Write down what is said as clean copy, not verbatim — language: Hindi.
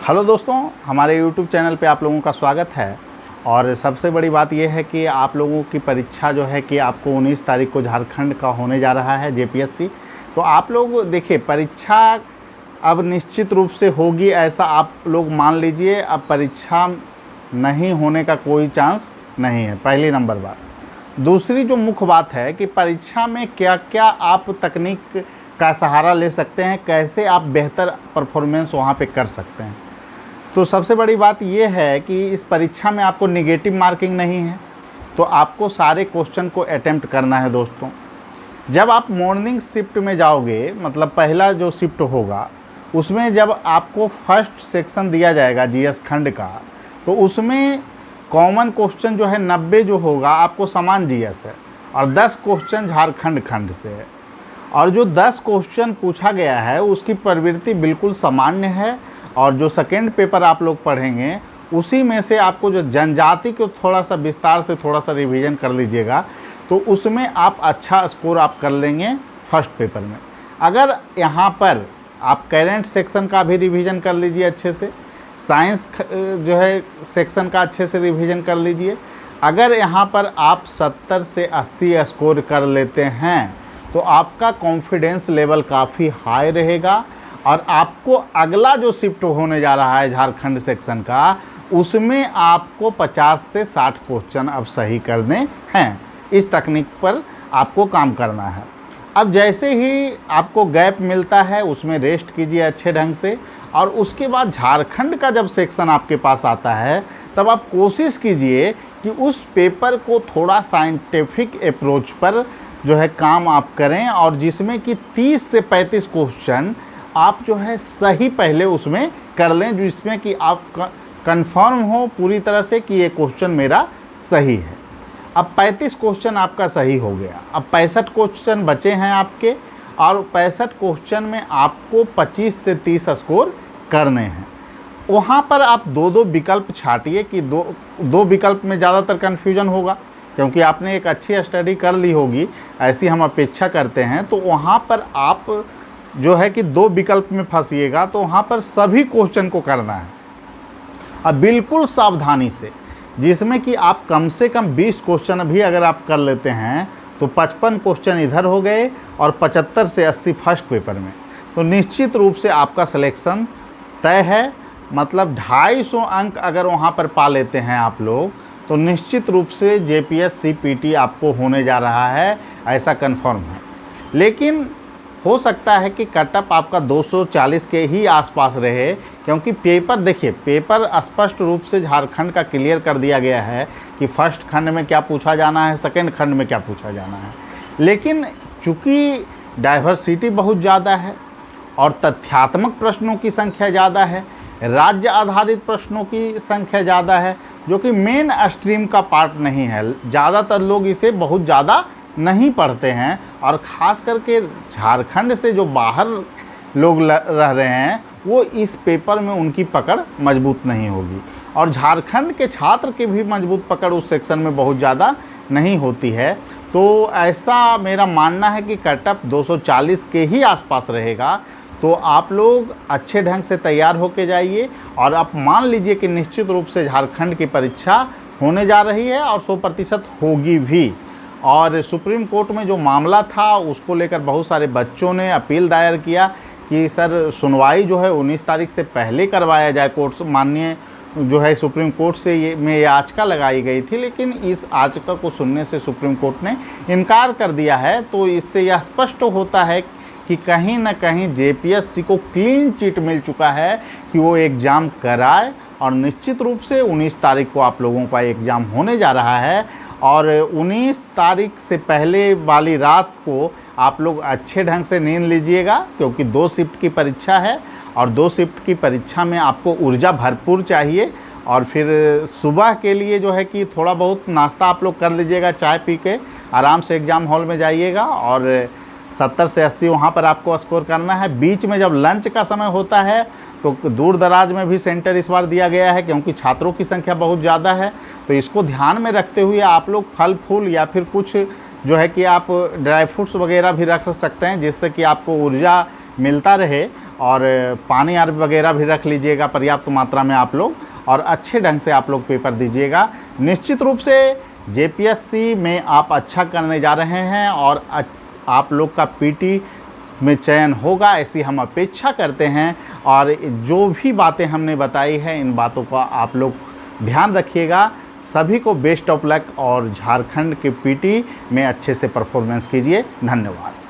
हेलो दोस्तों, हमारे यूट्यूब चैनल पे आप लोगों का स्वागत है। और सबसे बड़ी बात यह है कि आप लोगों की परीक्षा जो है कि आपको 19 तारीख को झारखंड का होने जा रहा है जेपीएससी। तो आप लोग देखिए, परीक्षा अब निश्चित रूप से होगी ऐसा आप लोग मान लीजिए। अब परीक्षा नहीं होने का कोई चांस नहीं है, पहली नंबर बात। दूसरी जो मुख्य बात है कि परीक्षा में क्या क्या आप तकनीक का सहारा ले सकते हैं, कैसे आप बेहतर परफॉर्मेंस वहाँ पे कर सकते हैं। तो सबसे बड़ी बात यह है कि इस परीक्षा में आपको नेगेटिव मार्किंग नहीं है, तो आपको सारे क्वेश्चन को अटेम्प्ट करना है दोस्तों। जब आप मॉर्निंग शिफ्ट में जाओगे, मतलब पहला जो शिफ्ट होगा उसमें जब आपको फर्स्ट सेक्शन दिया जाएगा जीएस खंड का, तो उसमें कॉमन क्वेश्चन जो है 90 जो होगा आपको समान जीएस है, और 10 क्वेश्चन झारखंड खंड से है। और जो 10 क्वेश्चन पूछा गया है उसकी प्रवृत्ति बिल्कुल सामान्य है। और जो सेकेंड पेपर आप लोग पढ़ेंगे उसी में से आपको जो जनजाति को थोड़ा सा विस्तार से थोड़ा सा रिवीजन कर लीजिएगा, तो उसमें आप अच्छा स्कोर आप कर लेंगे फर्स्ट पेपर में। अगर यहाँ पर आप करेंट सेक्शन का भी रिवीजन कर लीजिए अच्छे से, साइंस जो है सेक्शन का अच्छे से रिवीजन कर लीजिए। अगर यहाँ पर आप 70 से 80 स्कोर कर लेते हैं तो आपका कॉन्फिडेंस लेवल काफ़ी हाई रहेगा, और आपको अगला जो शिफ्ट होने जा रहा है झारखंड सेक्शन का, उसमें आपको 50 से 60 क्वेश्चन अब सही करने हैं। इस तकनीक पर आपको काम करना है। अब जैसे ही आपको गैप मिलता है उसमें रेस्ट कीजिए अच्छे ढंग से, और उसके बाद झारखंड का जब सेक्शन आपके पास आता है तब आप कोशिश कीजिए कि उस पेपर को थोड़ा साइंटिफिक अप्रोच पर जो है काम आप करें, और जिसमें कि 30 से 35 क्वेश्चन आप जो है सही पहले उसमें कर लें, जिसमें कि आप कंफर्म हो पूरी तरह से कि ये क्वेश्चन मेरा सही है। अब 35 क्वेश्चन आपका सही हो गया, अब 65 क्वेश्चन बचे हैं आपके, और 65 क्वेश्चन में आपको 25 से 30 स्कोर करने हैं। वहाँ पर आप दो विकल्प छाटिए कि दो विकल्प में ज़्यादातर कन्फ्यूजन होगा, क्योंकि आपने एक अच्छी स्टडी कर ली होगी ऐसी हम अपेक्षा करते हैं। तो वहाँ पर आप जो है कि 2 विकल्प में फंसिएगा, तो वहाँ पर सभी क्वेश्चन को करना है अब बिल्कुल सावधानी से, जिसमें कि आप कम से कम 20 क्वेश्चन भी अगर आप कर लेते हैं तो 55 क्वेश्चन इधर हो गए और 75 से 80 फर्स्ट पेपर में, तो निश्चित रूप से आपका सिलेक्शन तय है। मतलब 250 अंक अगर वहाँ पर पा लेते हैं आप लोग, तो निश्चित रूप से जेपीएस सीपीटी आपको होने जा रहा है, ऐसा कंफर्म है। लेकिन हो सकता है कि कटअप आपका 240 के ही आसपास रहे, क्योंकि पेपर देखिए, पेपर स्पष्ट रूप से झारखंड का क्लियर कर दिया गया है कि फर्स्ट खंड में क्या पूछा जाना है, सेकंड खंड में क्या पूछा जाना है। लेकिन चूँकि डाइवर्सिटी बहुत ज़्यादा है और तथ्यात्मक प्रश्नों की संख्या ज़्यादा है, राज्य आधारित प्रश्नों की संख्या ज़्यादा है, जो कि मेन स्ट्रीम का पार्ट नहीं है। ज़्यादातर लोग इसे बहुत ज़्यादा नहीं पढ़ते हैं, और ख़ास करके झारखंड से जो बाहर लोग रह रहे हैं वो इस पेपर में उनकी पकड़ मजबूत नहीं होगी, और झारखंड के छात्र की भी मजबूत पकड़ उस सेक्शन में बहुत ज़्यादा नहीं होती है। तो ऐसा मेरा मानना है कि कटअप 240 के ही आसपास रहेगा। तो आप लोग अच्छे ढंग से तैयार होके जाइए, और आप मान लीजिए कि निश्चित रूप से झारखंड की परीक्षा होने जा रही है और 100% होगी भी। और सुप्रीम कोर्ट में जो मामला था उसको लेकर बहुत सारे बच्चों ने अपील दायर किया कि सर सुनवाई जो है 19 तारीख से पहले करवाया जाए। कोर्ट माननीय जो है सुप्रीम कोर्ट से ये याचिका लगाई गई थी, लेकिन इस याचिका को सुनने से सुप्रीम कोर्ट ने इनकार कर दिया है। तो इससे यह स्पष्ट होता है कि कहीं ना कहीं जेपीएससी को क्लीन चिट मिल चुका है कि वो एग्ज़ाम कराए, और निश्चित रूप से 19 तारीख को आप लोगों का एग्ज़ाम होने जा रहा है। और 19 तारीख से पहले वाली रात को आप लोग अच्छे ढंग से नींद लीजिएगा, क्योंकि 2 शिफ्ट की परीक्षा है, और 2 शिफ्ट की परीक्षा में आपको ऊर्जा भरपूर चाहिए। और फिर सुबह के लिए जो है कि थोड़ा बहुत नाश्ता आप लोग कर लीजिएगा, चाय पी के आराम से एग्ज़ाम हॉल में जाइएगा, और 70 से 80 वहाँ पर आपको स्कोर करना है। बीच में जब लंच का समय होता है तो दूर दराज में भी सेंटर इस बार दिया गया है, क्योंकि छात्रों की संख्या बहुत ज़्यादा है। तो इसको ध्यान में रखते हुए आप लोग फल फूल या फिर कुछ जो है कि आप ड्राई फ्रूट्स वगैरह भी रख सकते हैं, जिससे कि आपको ऊर्जा मिलता रहे। और पानी आर वगैरह भी रख लीजिएगा पर्याप्त मात्रा में आप लोग, और अच्छे ढंग से आप लोग पेपर दीजिएगा। निश्चित रूप से जेपीएससी में आप अच्छा करने जा रहे हैं और आप लोग का पीटी में चयन होगा, ऐसी हम अपेक्षा करते हैं। और जो भी बातें हमने बताई हैं, इन बातों का आप लोग ध्यान रखिएगा। सभी को बेस्ट ऑफ लक और झारखंड के पीटी में अच्छे से परफॉर्मेंस कीजिए। धन्यवाद।